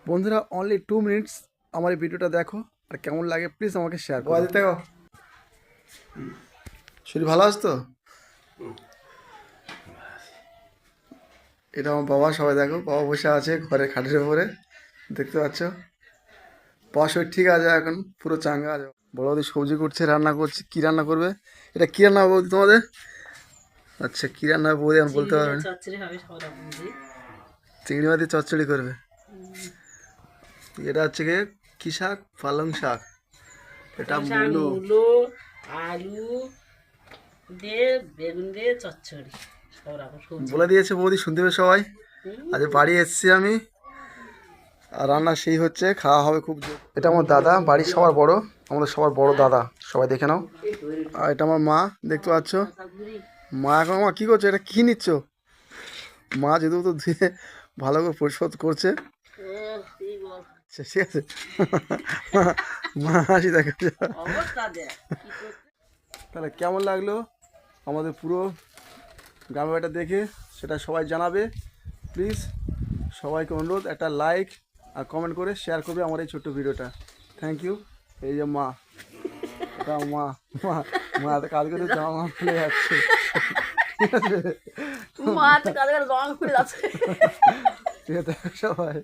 বন্ধুরা only 2 minutes আমার এই ভিডিওটা দেখো, আর কেমন লাগে প্লিজ আমাকে শেয়ার করো। দেখো শরীর ভালো আছে তো? এটা আমার বাবা, সবাই দেখো বাবা বসে আছে ঘরে খাটের উপরে, দেখতে পাচ্ছ। বাবা শরীর ঠিক আছে এখন, পুরো চাঙ্গা আছে। বড় বৌদি সবজি করছে, রান্না করছে। কি রান্না করবে? এটা কি রান্না বৌদি তোমাদের? আচ্ছা কি রান্না বৌদি এখন বলতে পারবে না। চিংড়ি মাছ দিয়ে চচ্চড়ি করবে। এটা হচ্ছে গিয়ে কি শাক? পালং শাক। এটা মূলো, আলু দিয়ে বেগুন দিয়ে চচ্চড়ি সব রকম সবজি। বলে দিয়েছে বৌদি, শুনতে পেয়ে সবাই। আজ বাড়ি এসেছি আমি, আর রান্না সেই হচ্ছে, খাওয়া হবে খুব জোর। এটা আমার দাদা, বাড়ির সবার বড়, আমাদের সবার বড় দাদা, সবাই দেখে নাও। আর এটা আমার মা, দেখতে পাচ্ছ। মা এখন আমার কী করছো? এটা কী নিচ্ছ? মা যেহেতু তো ধুয়ে ভালো করে পরিশোধ করছে। আচ্ছা, ঠিক আছে। মা হাসি দেখাচ্ছে। তাহলে কেমন লাগলো আমাদের পুরো গ্রামের বাড়িটা দেখে, সেটা সবাই জানাবে প্লিজ। সবাইকে অনুরোধ, একটা লাইক আর কমেন্ট করে শেয়ার করবে আমার এই ছোট্ট ভিডিওটা। Thank you. এই যে মা, এটা মা মা মা তো কাজ করে জামা খুলে যাচ্ছে, ঠিক আছে। ঠিক আছে সবাই।